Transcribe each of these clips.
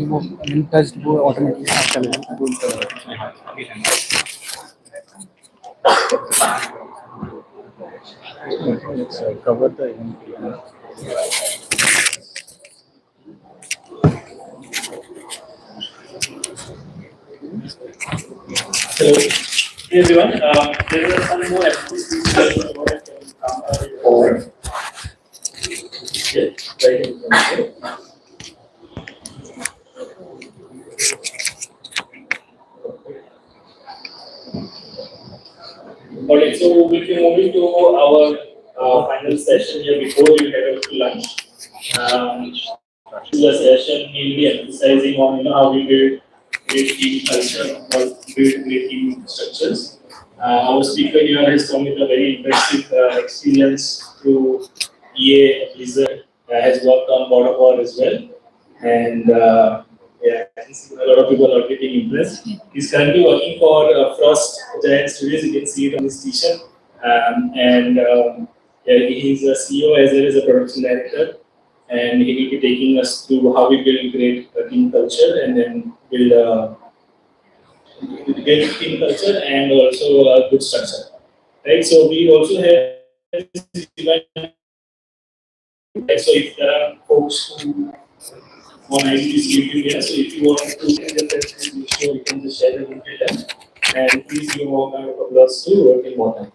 वो टच वो ऑटोमेटिकली चलेगा cover the event. Hello, hey everyone. There are some more activities forward. Yes, right in front of you. Alright, so we'll be moving to our final session here before you head out to lunch. This is a session mainly emphasizing on how we build great team culture or build great team structures. Our speaker here has come with a very impressive experience through EA, Blizzard, has worked on God of War as well, and yeah, a lot of people are getting impressed. He's currently working for Frost Giant Studios. You can see it on his t-shirt, yeah, he's a CEO as well as a production director, and he will be taking us through how we build great team culture and then build a great team culture and also a good structure. Right. So we also have this event. Right, so if there are folks who on IGDC here, so if you want to be sure you can just share the link with them, and please give a round of applause to Morten Morten.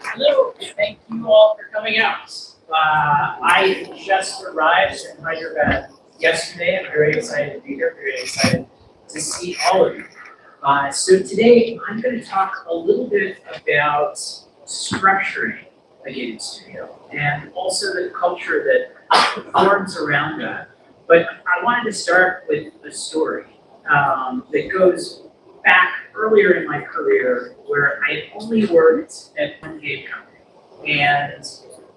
Hello, thank you all for coming out. I just arrived in Hyderabad yesterday. I'm very excited to be here, very excited to see all of you. So today I'm going to talk a little bit about structuring a game studio and also the culture that forms around that. But I wanted to start with a story that goes back earlier in my career where I only worked at one game company. And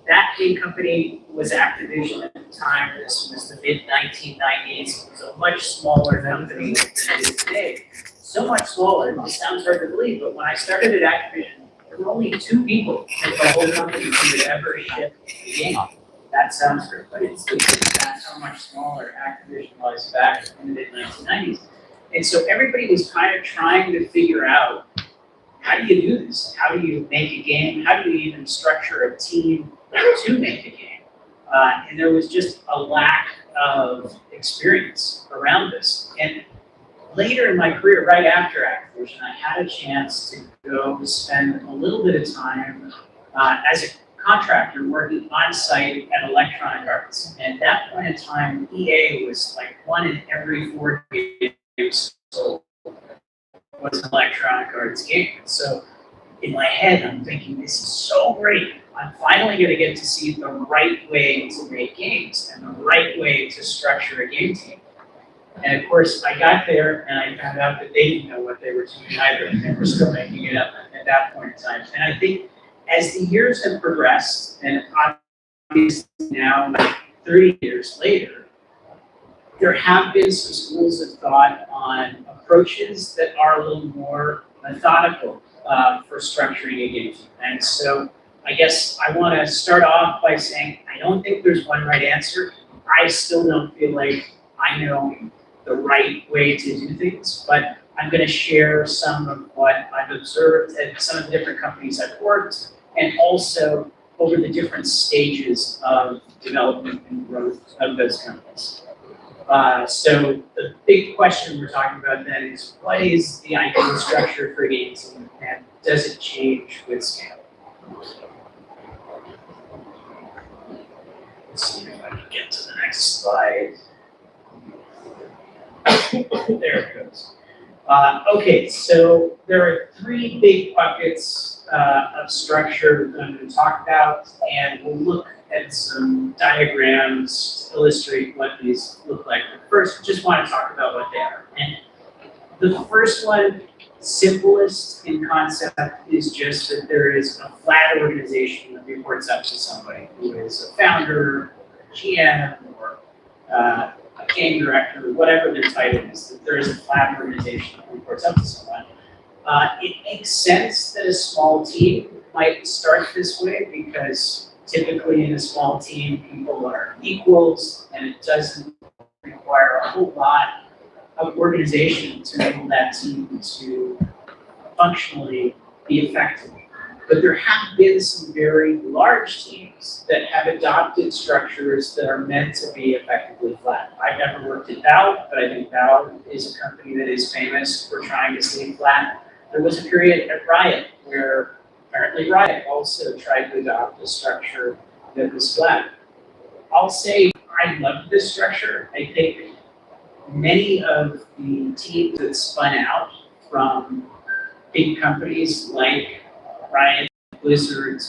that game company was Activision at the time. This was the mid-1990s. It was a much smaller company than it is today. So much smaller, it sounds hard to believe, but when I started at Activision, there were only 2 people in the whole company who had ever shipped a game. That sounds great, but that's how much smaller Activision was back in the mid-1990s. And so everybody was kind of trying to figure out, how do you do this? How do you make a game? How do you even structure a team to make a game? And there was just a lack of experience around this. And later in my career, right after Activision, I had a chance to go spend a little bit of time as a contractor working on site at Electronic Arts. And at that point in time, EA was like 1 in every 4 games sold was an Electronic Arts game. So in my head, I'm thinking, this is so great. I'm finally going to get to see the right way to make games and the right way to structure a game team. And of course, I got there and I found out that they didn't know what they were doing either, and they were still making it up at that point in time. And I think as the years have progressed, and obviously now, 30 years later, there have been some schools of thought on approaches that are a little more methodical for structuring a game team. And so I guess I want to start off by saying I don't think there's one right answer. I still don't feel like I know the right way to do things, but I'm going to share some of what I've observed at some of the different companies I've worked, and also over the different stages of development and growth of those companies. So the big question we're talking about then is, what is the ideal structure for a game team, and does it change with scale? Let's see if I can get to the next slide. There it goes. Okay, so there are 3 big buckets of structure that I'm going to talk about, and we'll look and some diagrams to illustrate what these look like. But first, just want to talk about what they are. And the first one, simplest in concept, is just that there is a flat organization that reports up to somebody who is a founder, a GM, or a game director, whatever their title is, that there is a flat organization that reports up to someone. It makes sense that a small team might start this way because typically in a small team, people are equals and it doesn't require a whole lot of organization to enable that team to functionally be effective. But there have been some very large teams that have adopted structures that are meant to be effectively flat. I've never worked at Valve, but I think Valve is a company that is famous for trying to stay flat. There was a period at Riot where apparently Riot also tried to adopt a structure that was flat. I'll say I love this structure. I think many of the teams that spun out from big companies like Riot, Blizzard,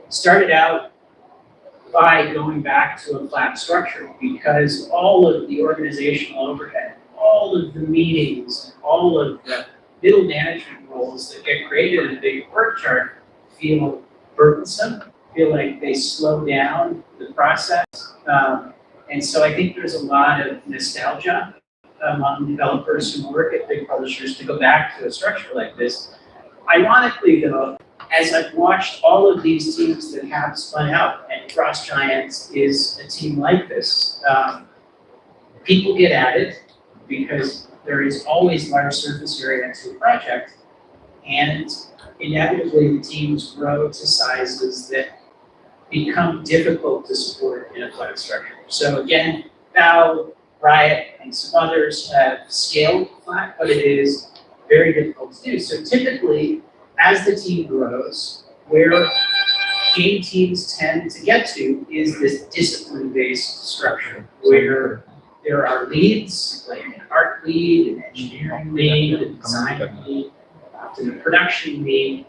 started out by going back to a flat structure because all of the organizational overhead, all of the meetings, all of the middle management roles that get created in a big org chart feel burdensome, feel like they slow down the process. And so I think there's a lot of nostalgia among developers who work at big publishers to go back to a structure like this. Ironically though, as I've watched all of these teams that have spun out, and Frost Giants is a team like this, people get added because there is always large surface area to a project, and inevitably the teams grow to sizes that become difficult to support in a flat structure. So again, Valve, Riot, and some others have scaled flat, but it is very difficult to do. So typically, as the team grows, where game teams tend to get to is this discipline-based structure, where there are leads, like an art lead, an engineering lead, a design lead, often a production lead,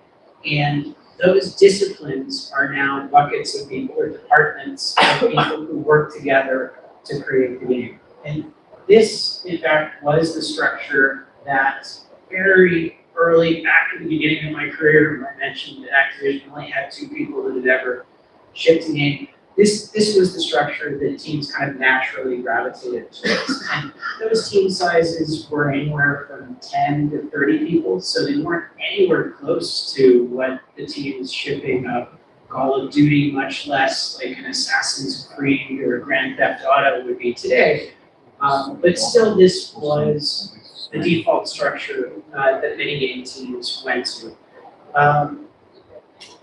and those disciplines are now buckets of people or departments of people who work together to create the game. And this, in fact, was the structure that very early, back in the beginning of my career, I mentioned that Activision only had 2 people that had ever shipped a game. This was the structure that teams kind of naturally gravitated towards. And those team sizes were anywhere from 10 to 30 people, so they weren't anywhere close to what the teams shipping of Call of Duty, much less like an Assassin's Creed or a Grand Theft Auto would be today. But still, this was the default structure that many game teams went to.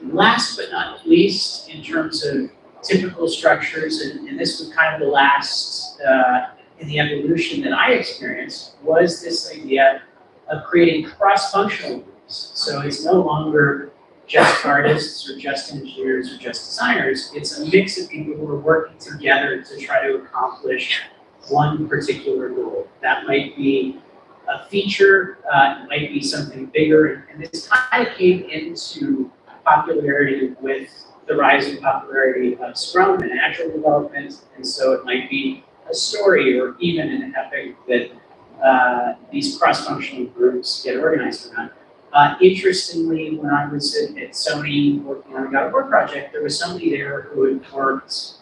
Last but not least, in terms of typical structures, and this was kind of the last in the evolution that I experienced, was this idea of creating cross-functional groups. So it's no longer just artists or just engineers or just designers. It's a mix of people who are working together to try to accomplish one particular goal. That might be a feature, it might be something bigger, and this kind of came into popularity with the rising popularity of Scrum and Agile development, and so it might be a story or even an epic that these cross-functional groups get organized around. Interestingly, when I was at Sony working on the God of War project, there was somebody there who had worked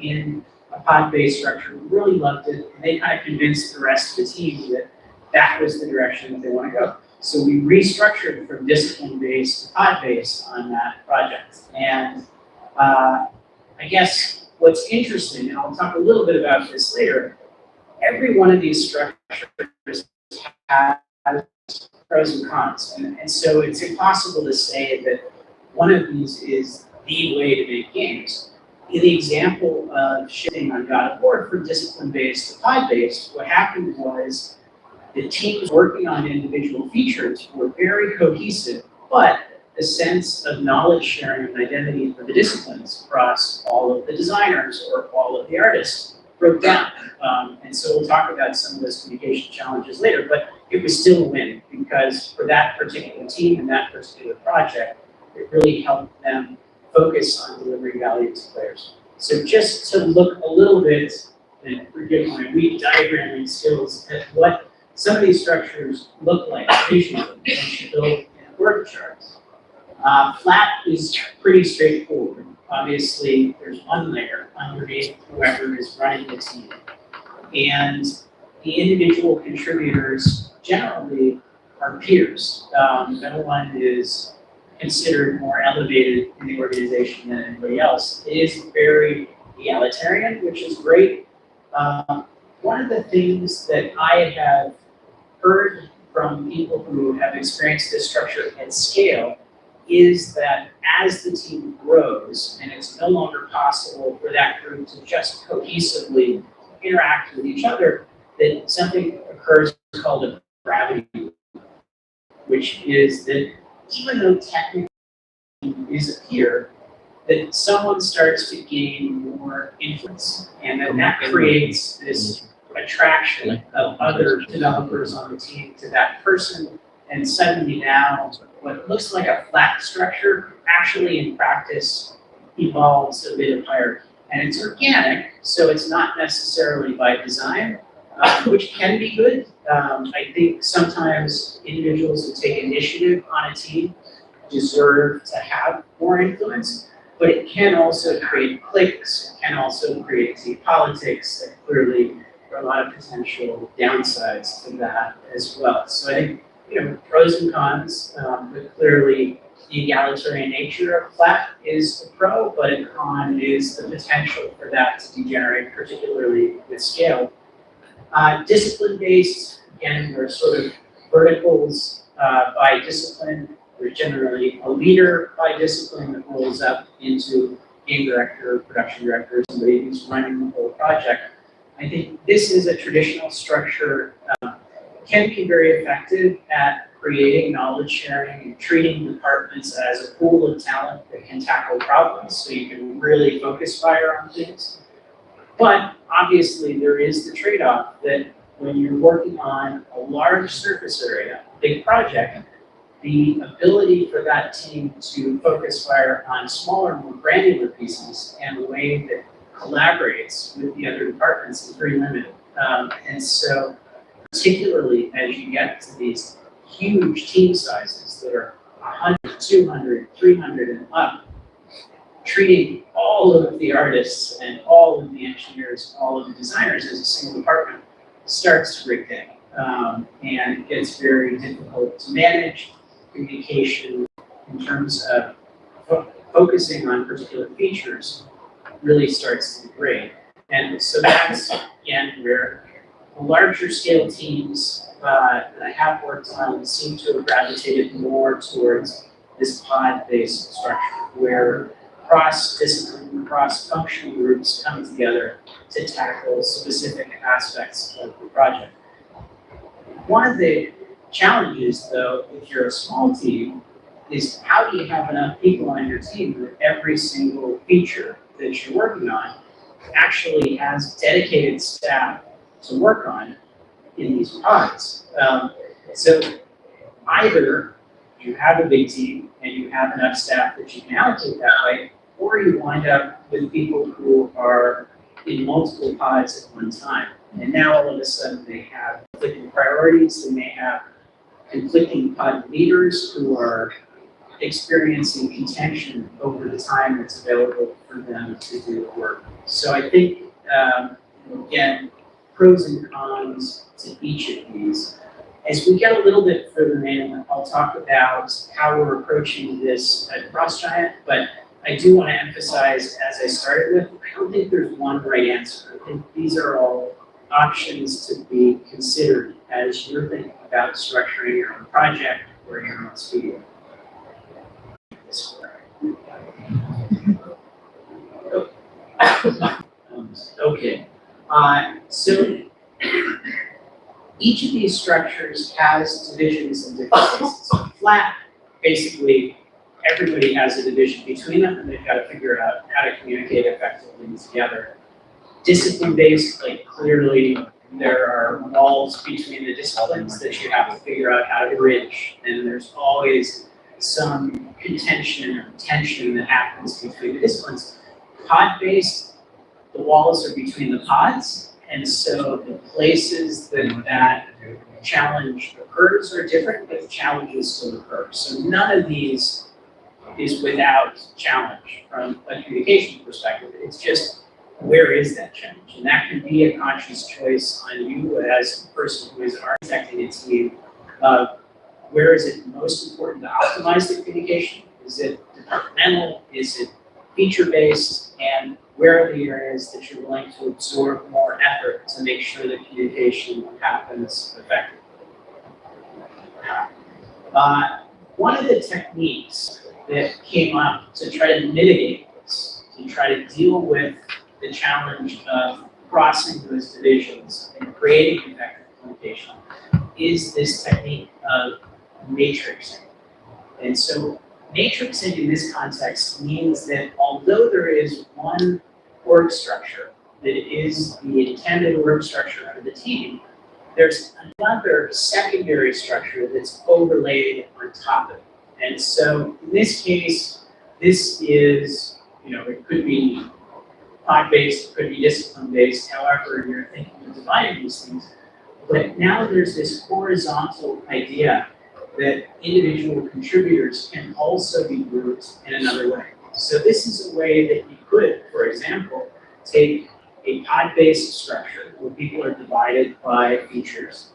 in a pod-based structure, who really loved it, and they kind of convinced the rest of the team that that was the direction that they want to go. So we restructured from discipline-based to pod-based on that project. And I guess what's interesting, and I'll talk a little bit about this later, every one of these structures has pros and cons. And so it's impossible to say that one of these is the way to make games. In the example of shifting on God of War from discipline-based to pod-based, what happened was the teams working on individual features were very cohesive, but the sense of knowledge sharing and identity for the disciplines across all of the designers or all of the artists broke down. And so we'll talk about some of those communication challenges later, but it was still a win because for that particular team and that particular project, it really helped them focus on delivering value to players. So just to look a little bit, and forgive my weak diagramming skills, at what some of these structures look like visually once you build an org chart. Flat is pretty straightforward. Obviously, there's one layer underneath whoever is running the team. And the individual contributors generally are peers. No one is considered more elevated in the organization than anybody else. It is very egalitarian, which is great. One of the things that I have heard from people who have experienced this structure at scale is that as the team grows and it's no longer possible for that group to just cohesively interact with each other, that something occurs called a gravity loop, which is that even though technically is a peer, that someone starts to gain more influence, and then that creates this attraction of other developers on the team to that person, and suddenly now what looks like a flat structure actually in practice evolves a bit of hierarchy. And it's organic, so it's not necessarily by design, which can be good. I think sometimes individuals who take initiative on a team deserve to have more influence, but it can also create cliques, it can also create team politics, and clearly there are a lot of potential downsides to that as well. So I think, pros and cons, but clearly the egalitarian nature of flat is a pro, but a con is the potential for that to degenerate, particularly with scale. Discipline-based, again, there are sort of verticals by discipline. There's generally a leader by discipline that rolls up into game director, production director, somebody who's running the whole project. I think this is a traditional structure, can be very effective at creating knowledge sharing and treating departments as a pool of talent that can tackle problems, so you can really focus fire on things. But obviously there is the trade-off that when you're working on a large surface area, big project, the ability for that team to focus fire on smaller, more granular pieces and the way that collaborates with the other departments is very limited. And so particularly as you get to these huge team sizes that are 100, 200, 300 and up, treating all of the artists and all of the engineers, all of the designers as a single department starts to break down. And it gets very difficult to manage. Communication in terms of focusing on particular features really starts to degrade. And so that's, again, where the larger scale teams that I have worked on seem to have gravitated more towards this pod-based structure, where cross-discipline, cross-functional groups come together to tackle specific aspects of the project. One of the challenges, though, if you're a small team, is how do you have enough people on your team that every single feature that you're working on actually has dedicated staff to work on in these pods. So either you have a big team and you have enough staff that you can allocate that way, or you wind up with people who are in multiple pods at one time. And now all of a sudden they have conflicting priorities, they may have conflicting pod leaders who are experiencing contention over the time that's available for them to do the work. So I think, again, pros and cons to each of these. As we get a little bit further in, I'll talk about how we're approaching this at CrossGiant, but I do want to emphasize, as I started with, I don't think there's one right answer. I think these are all options to be considered as you're thinking about structuring your own project or your own studio. Okay, so each of these structures has divisions in different places. So flat, basically, everybody has a division between them, and they've got to figure out how to communicate effectively together. Discipline-based, like clearly there are walls between the disciplines that you have to figure out how to bridge, and there's always some contention or tension that happens between the disciplines. Pod-based, the walls are between the pods, and so the places that challenge occurs are different, but the challenges still occur. So none of these is without challenge from a communication perspective. It's just, where is that challenge? And that can be a conscious choice on you as a person who is architecting a team of where is it most important to optimize the communication? Is it departmental? Is it feature-based? And where are the areas that you're willing to absorb more effort to make sure that communication happens effectively? One of the techniques that came up to try to mitigate this, to try to deal with the challenge of crossing those divisions and creating effective communication, is this technique of matrixing. And so matrixing in this context means that although there is one org structure that is the intended org structure for the team, there's another secondary structure that's overlaid on top of it. And so in this case, this is, it could be pod-based, it could be discipline-based, however you're thinking of dividing these things. But now there's this horizontal idea that individual contributors can also be grouped in another way. So this is a way that you could, for example, take a pod-based structure where people are divided by features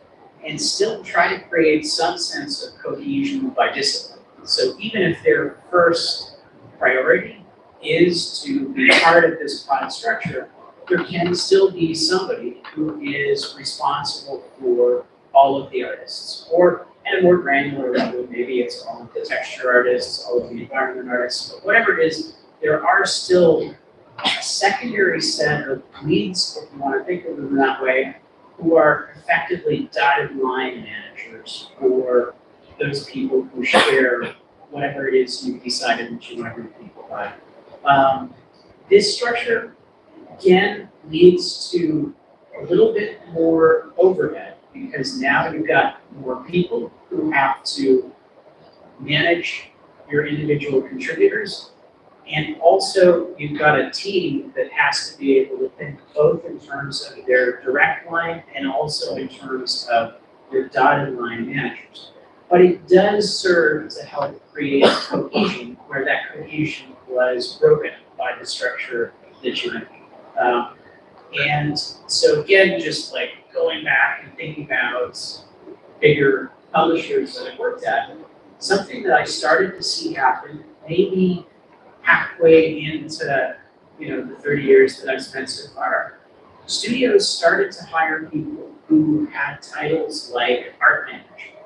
and still try to create some sense of cohesion by discipline. So even if their first priority is to be part of this pod structure, there can still be somebody who is responsible for all of the artists, or at a more granular level, maybe it's all of the texture artists, all of the environment artists, but whatever it is, there are still a secondary set of leads, if you want to think of them that way, who are effectively dotted line managers for those people who share whatever it is you've decided that you want to group people by. This structure, again, leads to a little bit more overhead, because now you've got more people who have to manage your individual contributors, and also you've got a team that has to be able to think both in terms of their direct line and also in terms of their dotted line managers. But it does serve to help create cohesion where that cohesion was broken by the structure that you had. And so again, just like going back and thinking about bigger publishers that I worked at, something that I started to see happen maybe halfway into the 30 years that I've spent so far, studios started to hire people who had titles like art manager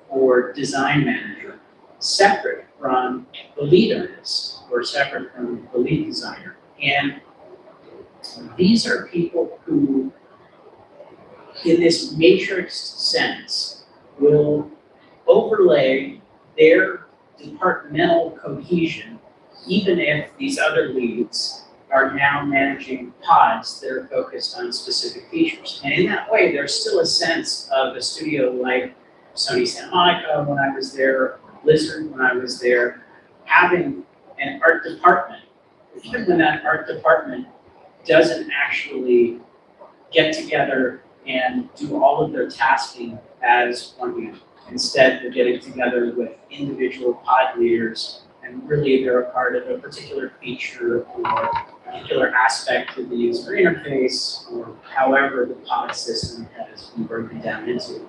or design manager, separate from the lead artist or separate from the lead designer. And these are people who, in this matrix sense, will overlay their departmental cohesion, even if these other leads are now managing pods that are focused on specific features. And in that way, there's still a sense of a studio like Sony Santa Monica when I was there, Blizzard when I was there, having an art department, even when that art department doesn't actually get together and do all of their tasking as one unit. Instead, they're getting together with individual pod leaders, and really they're a part of a particular feature or a particular aspect of the user interface, or however the pod system has been broken down into.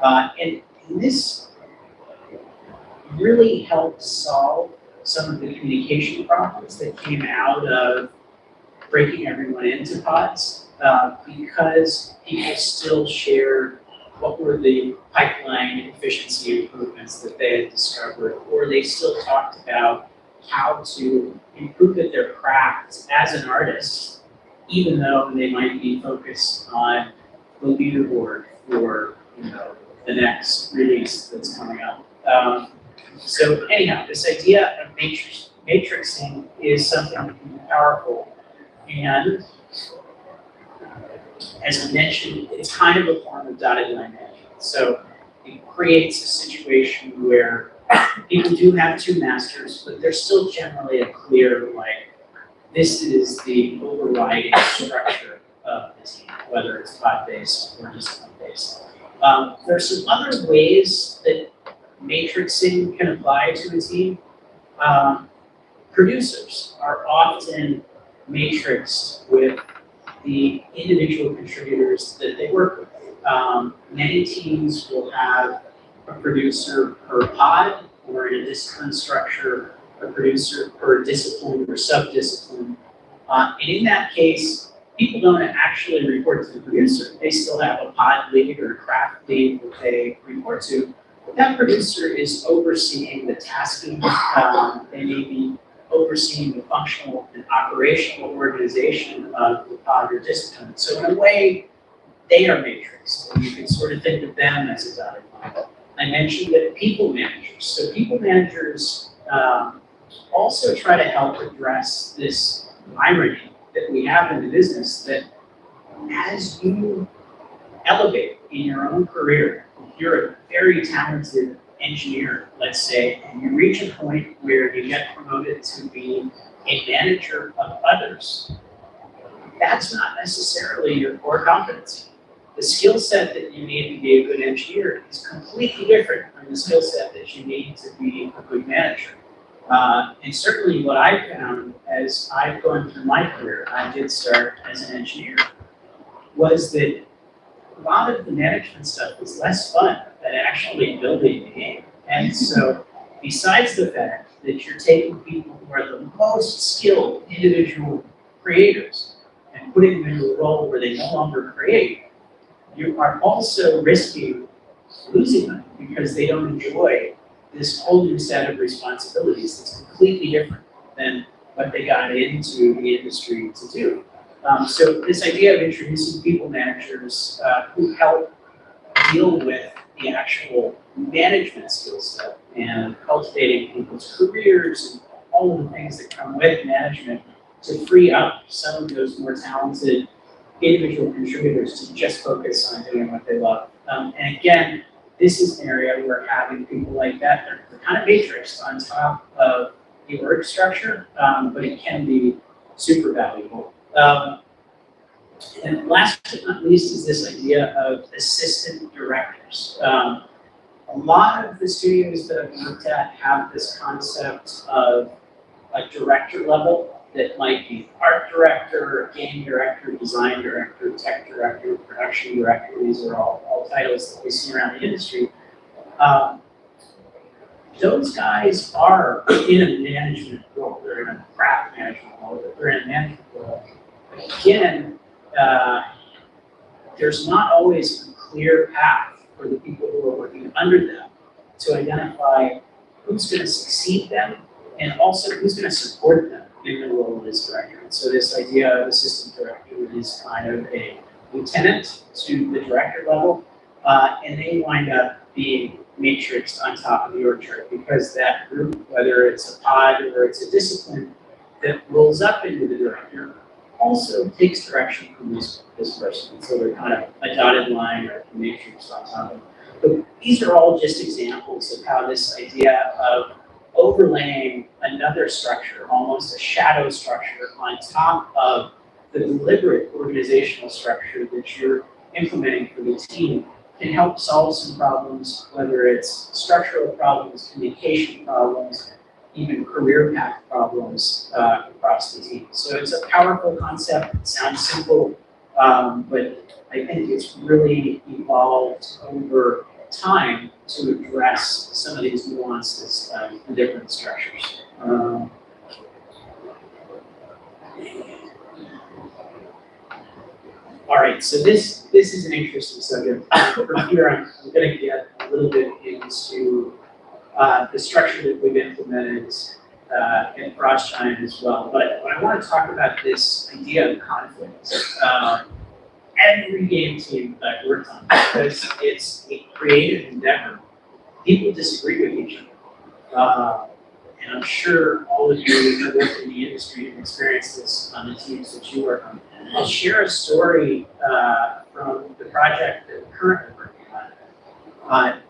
And this really helped solve some of the communication problems that came out of breaking everyone into pods, because people still shared what were the pipeline efficiency improvements that they had discovered, or they still talked about how to improve at their craft as an artist, even though they might be focused on the leaderboard for the next release that's coming up. So anyhow, this idea of matrixing is something that can be powerful. And as I mentioned, it's kind of a form of dotted line management. So it creates a situation where people do have two masters, but there's still generally a clear, like, this is the overriding structure of the team, whether it's pod-based or discipline-based. There's some other ways that matrixing can apply to a team. Producers are often matrixed with the individual contributors that they work with. Many teams will have a producer per pod, or in a discipline structure, a producer per discipline or sub-discipline. And in that case, people don't actually report to the producer. They still have a pod lead or a craft lead that they report to. But that producer is overseeing the tasking. They may be overseeing the functional and operational organization of the pod or discipline. So in a way, they are matrixed. And you can sort of think of them as a dotted line. I mentioned that people managers. So people managers also try to help address this irony that we have in the business, that as you elevate in your own career, if you're a very talented engineer, let's say, and you reach a point where you get promoted to be a manager of others, that's not necessarily your core competency. The skill set that you need to be a good engineer is completely different from the skill set that you need to be a good manager. And certainly what I found as I've gone through my career, I did start as an engineer, was that a lot of the management stuff was less fun than actually building the game. And so besides the fact that you're taking people who are the most skilled individual creators and putting them into a role where they no longer create, you are also risking losing them because they don't enjoy this whole new set of responsibilities that's completely different than what they got into the industry to do. So this idea of introducing people managers who help deal with the actual management skill set and cultivating people's careers and all of the things that come with management to free up some of those more talented individual contributors to just focus on doing what they love. And again, this is an area where having people like that, they're kind of matrixed on top of the org structure, but it can be super valuable. And last but not least is this idea of assistant directors. A lot of the studios that I've looked at have this concept of a director level that might be art director, game director, design director, tech director, production director. These are all titles that we see around the industry. Those guys are in a management role. They're in a craft management role, but they're in a management role. Again, there's not always a clear path for the people who are working under them to identify who's going to succeed them and also who's going to support them in the role as director. And so this idea of assistant director is kind of a lieutenant to the director level, and they wind up being matrixed on top of the org chart because that group, whether it's a pod or it's a discipline that rolls up into the director, also takes direction from this person. So they're kind of a dotted line or a matrix on top of them. But these are all just examples of how this idea of overlaying another structure, almost a shadow structure, on top of the deliberate organizational structure that you're implementing for the team can help solve some problems, whether it's structural problems, communication problems, even career path problems across the team. So it's a powerful concept. It sounds simple, but I think it's really evolved over time to address some of these nuances in different structures. All right, so this is an interesting subject. From here, I'm going to get a little bit into the structure that we've implemented in Frostgiant as well. But I want to talk about this idea of conflict. Every game team that I've worked on, because it's a creative endeavor, people disagree with each other. And I'm sure all of you who work in the industry have experienced this on the teams that you work on. I'll share a story from the project that we're currently working on. A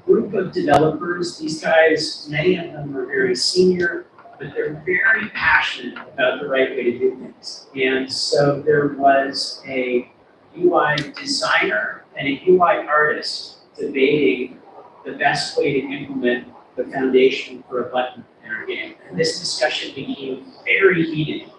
group of developers. These guys, many of them are very senior, but they're very passionate about the right way to do things. And so there was a UI designer and a UI artist debating the best way to implement the foundation for a button in our game. And this discussion became very heated.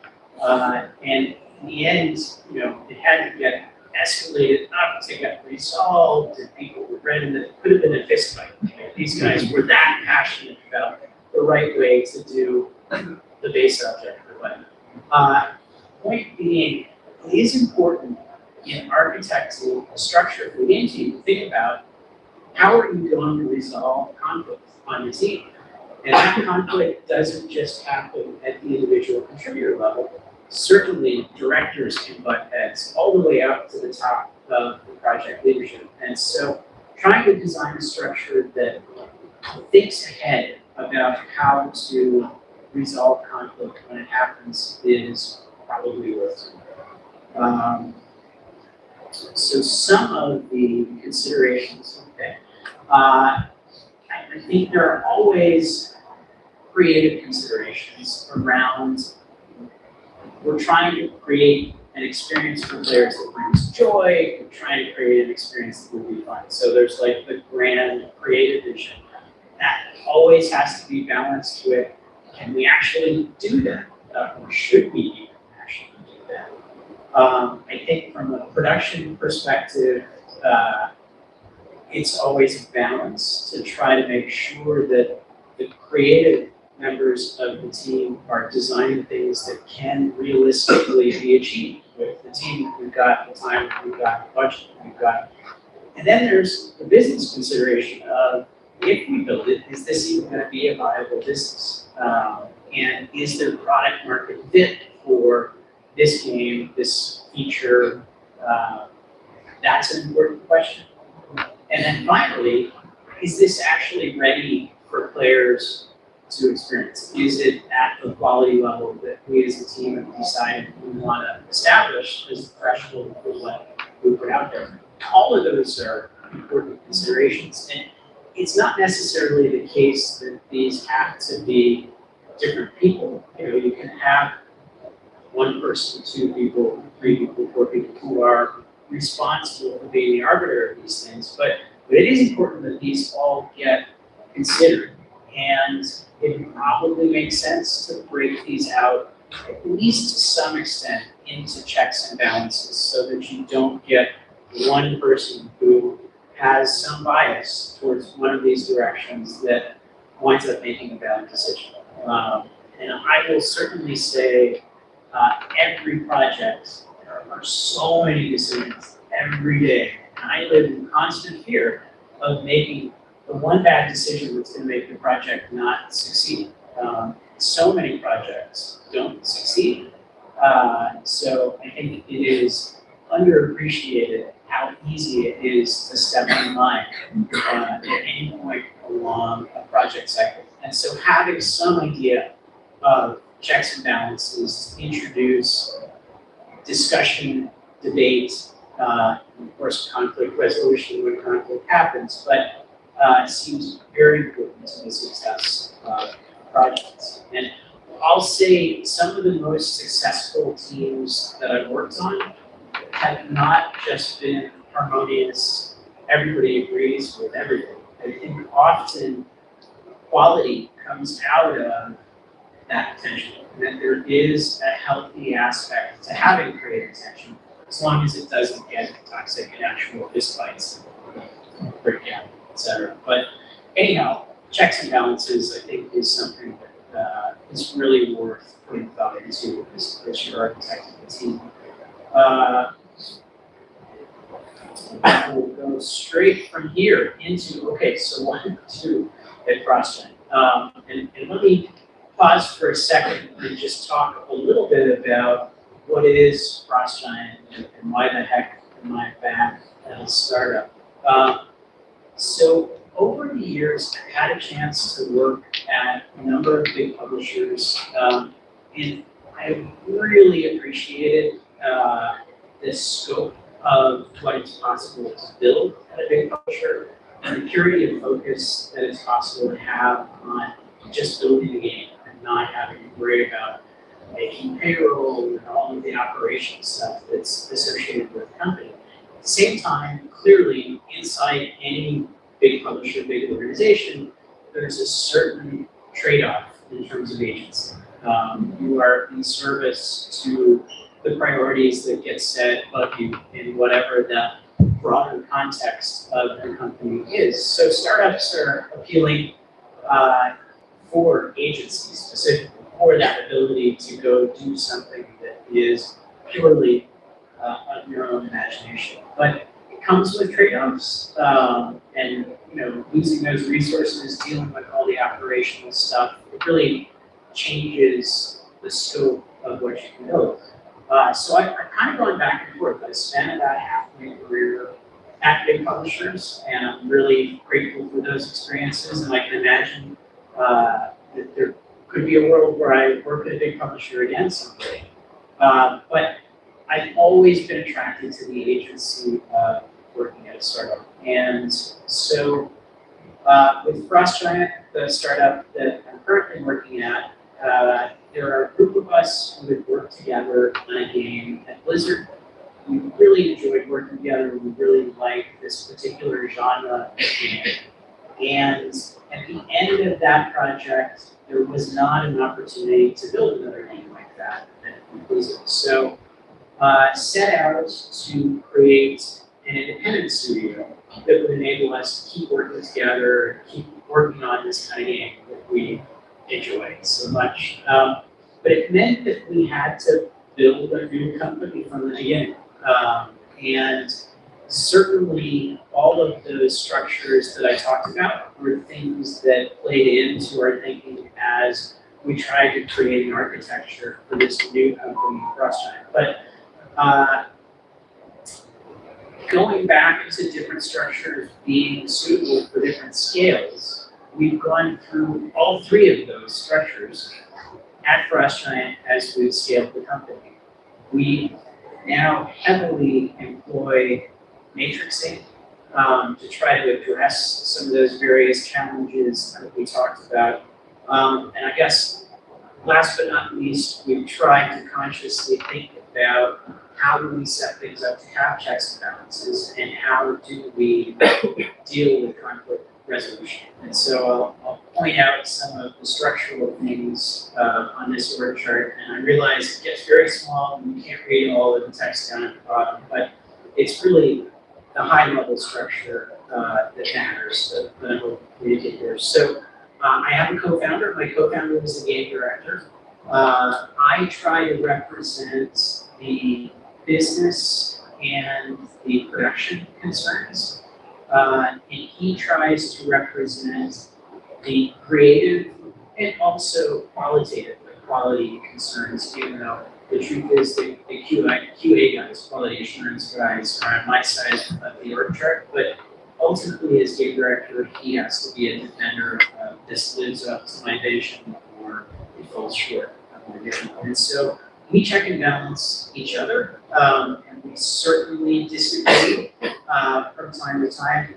And in the end, it had to get escalated up to get resolved, and people were ready, and it could have been a fist fight. These guys were that passionate about the right way to do the base object for button. Point being, it is important in architecting a structure for the game team to think about how are you going to resolve conflict on your team. And that conflict doesn't just happen at the individual contributor level. Certainly, directors can butt heads all the way up to the top of the project leadership. And so, trying to design a structure that thinks ahead about how to resolve conflict when it happens is probably worth it. So some of the considerations, okay. I think there are always creative considerations around, we're trying to create an experience for players that brings joy, we're trying to create an experience that will be fun. So there's like the grand creative vision. That always has to be balanced with, can we actually do that? Or should we even actually do that? I think from a production perspective, it's always a balance to try to make sure that the creative members of the team are designing things that can realistically be achieved with the team. We've got the time, we've got the budget, we've got. And then there's the business consideration of, if we build it, is this even going to be a viable business? And is there product market fit for this game, this feature? That's an important question. And then finally, is this actually ready for players to experience? Is it at the quality level that we as a team have decided we want to establish as the threshold for what we put out there? All of those are important considerations. And it's not necessarily the case that these have to be different people. You can have one person, two people, three people, four people who are responsible for being the arbiter of these things, but it is important that these all get considered, and it probably makes sense to break these out, at least to some extent, into checks and balances, so that you don't get one person who has some bias towards one of these directions that winds up making a bad decision. And I will certainly say every project, there are so many decisions every day. And I live in constant fear of making the one bad decision that's going to make the project not succeed. So many projects don't succeed. So I think it is underappreciated how easy it is to step in line at any point along a project cycle. And so having some idea of checks and balances to introduce discussion, debate, of course, conflict resolution when conflict happens, but it seems very important to the success of projects. And I'll say some of the most successful teams that I've worked on have not just been harmonious, everybody agrees with everything. I think often quality comes out of that tension, and that there is a healthy aspect to having creative tension, as long as it doesn't get toxic and actual fistfights, breakdown, etc. But anyhow, checks and balances, I think, is something that is really worth putting thought into as you're architecting the team. We'll go straight from here into, okay, so 1, 2 at CrossGen. And let me pause for a second and just talk a little bit about what it is CrossGen and why the heck am I back at a startup. So over the years, I've had a chance to work at a number of big publishers, and I really appreciated the scope of what is possible to build at a big publisher, the purity of focus that is possible to have on just building the game and not having to worry about making payroll and all of the operational stuff that's associated with the company. At the same time, clearly, inside any big publisher, big organization, there's a certain trade-off in terms of agency. You are in service to the priorities that get set of you in whatever the broader context of the company is. So startups are appealing for agencies specifically, for that ability to go do something that is purely of your own imagination. But it comes with trade-offs, and losing those resources, dealing with all the operational stuff, it really changes the scope of what you can build. So I've kind of gone back and forth. I spent about half my career at big publishers, and I'm really grateful for those experiences. And I can imagine that there could be a world where I work at a big publisher again someday. But I've always been attracted to the agency of working at a startup. And so with Frost Giant, the startup that I'm currently working at, there are a group of us who had worked together on a game at Blizzard. We really enjoyed working together. We really liked this particular genre of game. And at the end of that project, there was not an opportunity to build another game like that at Blizzard. So set out to create an independent studio that would enable us to keep working together and keep working on this kind of game that we enjoyed so much. But it meant that we had to build a new company from the beginning. And certainly all of those structures that I talked about were things that played into our thinking as we tried to create an architecture for this new company, Frost Giant. But going back to different structures being suitable for different scales, we've gone through all three of those structures at Frost Giant as we've scaled the company. We now heavily employ matrixing to try to address some of those various challenges that we talked about. And I guess last but not least, we've tried to consciously think about how do we set things up to have checks and balances, and how do we deal with conflict resolution. And so I'll point out some of the structural things on this org chart, and I realize it gets very small and you can't read all of the text down at the bottom, but it's really the high level structure that matters, that I will communicate here. So I have a co-founder. My co-founder is the game director. I try to represent the business and the production concerns. And he tries to represent the creative and also qualitative quality concerns, even though the truth is the QA guys, quality assurance guys, are on my side of the org chart. But ultimately, as game director, he has to be a defender of this lives up to my vision or it falls short of my vision. And so we check and balance each other, and we certainly disagree from time to time.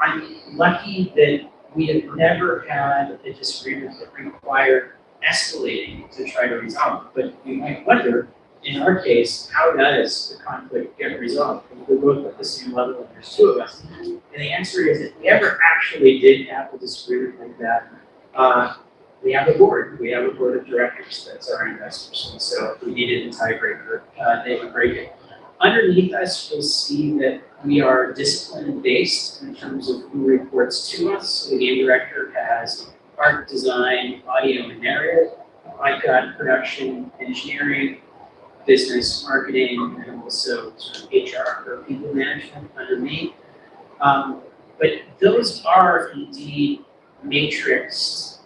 I'm lucky that we have never had a disagreement that required escalating to try to resolve. But you might wonder, in our case, how does the conflict get resolved? We're both at the same level and there's two of us. And the answer is, if we ever actually did have a disagreement like that, we have a board. We have a board of directors that's our investors. And so if we needed a tiebreaker, they would break it. Underneath us, you'll see that we are discipline-based in terms of who reports to us. So the game director has art, design, audio, and narrative. I've got production, engineering, business, marketing, and also sort of HR or people management under me. But those are indeed matrixed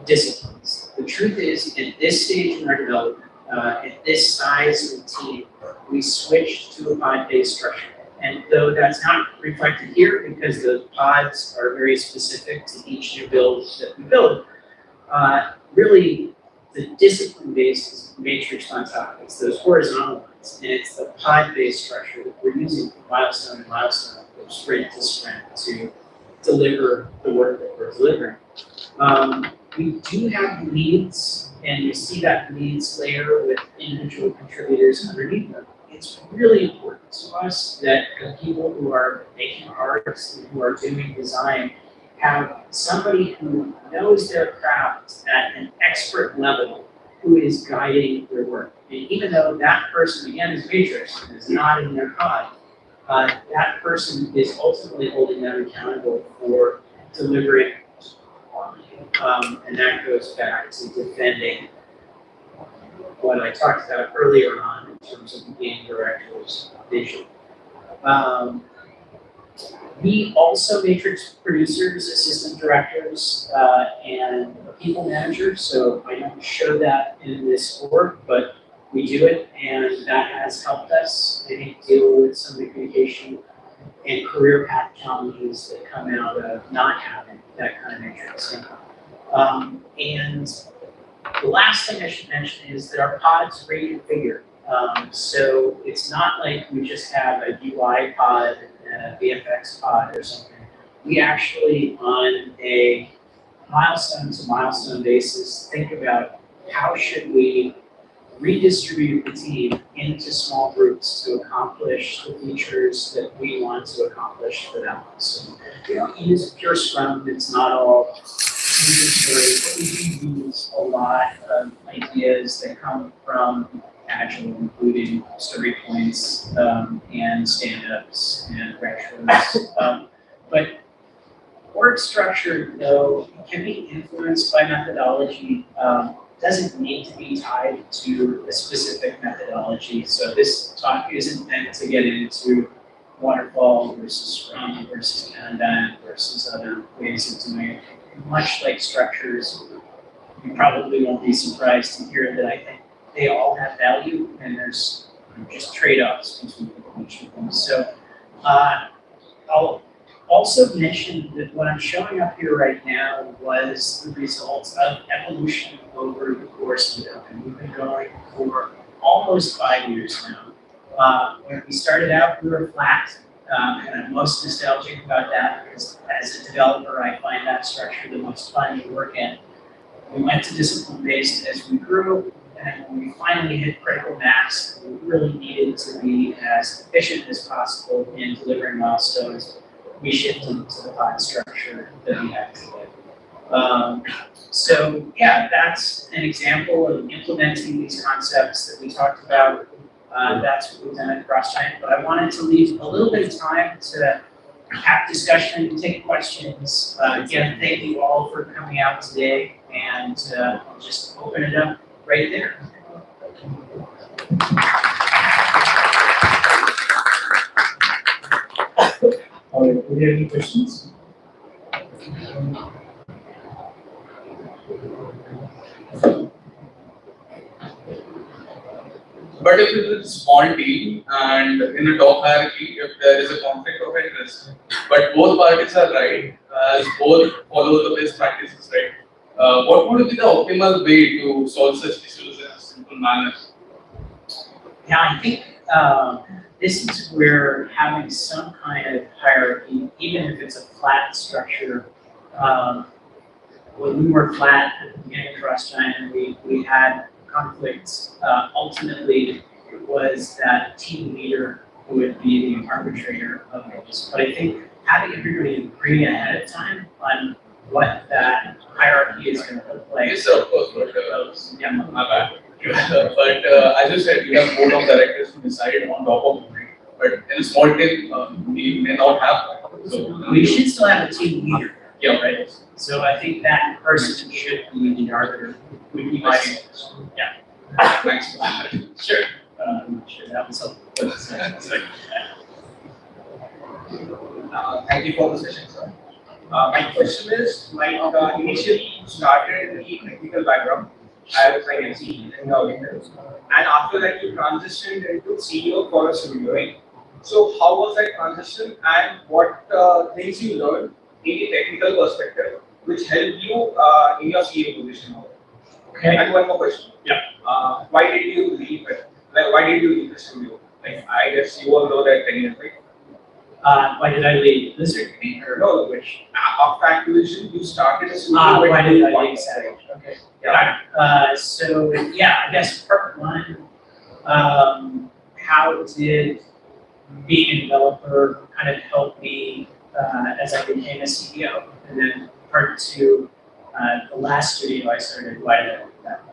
disciplines. The truth is, at this stage in our development, at this size of team, we switched to a pod-based structure. And though that's not reflected here because the pods are very specific to each new build that we build, really the discipline base is matrixed on top. It's those horizontal And it's the pod-based structure that we're using from milestone to milestone, from sprint to sprint to deliver the work that we're delivering. We do have leads, and you see that leads layer with individual contributors underneath them. It's really important to us that the people who are making arts and who are doing design have somebody who knows their craft at an expert level who is guiding their work. And even though that person, again, is matrix, is not in their pod, that person is ultimately holding them accountable for delivering. And that goes back to defending what I talked about earlier on in terms of the game director's vision. We also matrix producers, assistant directors, and people managers. So I don't show that in this org, but we do it, and that has helped us, I think, deal with some of the communication and career path challenges that come out of not having that kind of matrixing. And the last thing I should mention is that our pods reconfigure. So it's not like we just have a UI pod and a VFX pod or something. We actually, on a milestone to milestone basis, think about how should we redistribute the team into small groups to accomplish the features that we want to accomplish for them. So we don't use pure Scrum, it's not all user stories, but we do use a lot of ideas that come from Agile, including story points and stand-ups and retros. But org structure, though, can be influenced by methodology. Doesn't need to be tied to a specific methodology. So this talk isn't meant to get into waterfall versus Scrum versus Kanban versus other ways of doing it. Much like structures, you probably won't be surprised to hear that I think they all have value and there's just trade-offs between each of them. So I'll also mention that what I'm showing up here right now was the results of evolution over the course of the company. We've been going for almost 5 years now. When we started out, we were flat, and I'm most nostalgic about that because as a developer, I find that structure the most fun to work in. We went to discipline-based as we grew, and when we finally hit critical mass, we really needed to be as efficient as possible in delivering milestones. We shifted to the pod structure that we have today. So yeah, that's an example of implementing these concepts that we talked about. That's what we've done at CrossGiant, but I wanted to leave a little bit of time to have discussion and take questions. Again, thank you all for coming out today, and I'll just open it up right there. All right, do you have any questions? But if it is a small team and in a top hierarchy, if there is a conflict of interest, but both parties are right, as both follow the best practices, right? What would be the optimal way to solve such issues in a simple manner? Yeah, I think this is where having some kind of hierarchy, even if it's a flat structure, when we were flat at the beginning of CrossGiant, we had conflicts. Ultimately, it was that team leader who would be the arbitrator of those. But I think having everybody agree ahead of time on what that hierarchy is going to look like. Yes, sir, of course, but Yeah. my bad. But as you said, you have board of directors to decide on top of it. But in a small team, we may not have that. So We should still have a team leader. Yeah. Right. So I think that person should be the arbiter. Would be my yeah. thanks for that. Sure. I'm not sure that was helpful. Thank you for the session, sir. My question is, initially started in the technical background. I was like an CEO in the organization, and after that you transitioned into CEO for a studio. So how was that transition, and what things you learned in the technical perspective, which helped you in your CEO position? Okay. And one more question. Yeah. Why did you leave it? Like, why did you leave the studio? Like, I guess you all know that 10 years, right? Why did I leave Blizzard? Or No, which? after Activision, you started a studio. Why when did you I won, leave Savage? right? Okay. Yeah. So yeah, I guess part one, how did being a developer kind of help me as I became a CEO? And then part two, the last studio I started, why did I leave that?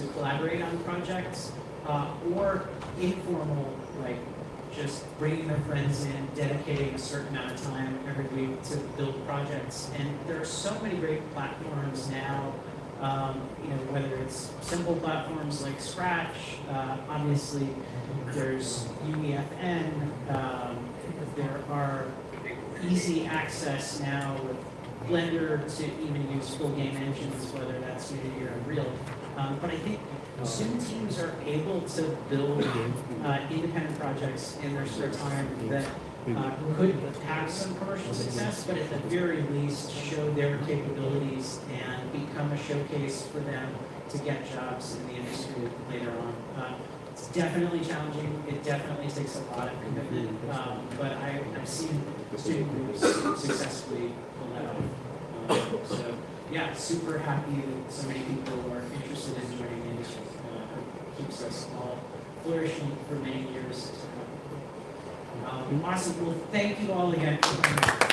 collaborate on projects, or informal, like just bringing their friends in, dedicating a certain amount of time every week to build projects. And there are so many great platforms now, whether it's simple platforms like Scratch, obviously there's UEFN, there are easy access now with Blender to even use full game engines, whether that's Unity or Unreal. But I think soon teams are able to build independent projects in their spare time that could have some commercial success, but at the very least show their capabilities and become a showcase for them to get jobs in the industry later on. It's definitely challenging. It definitely takes a lot of commitment, but I've seen student groups successfully pull that off. So yeah, super happy that so many people are interested in joining the industry. It keeps us all flourishing for many years to come. Awesome. Well, thank you all again for coming.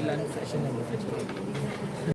lunch session.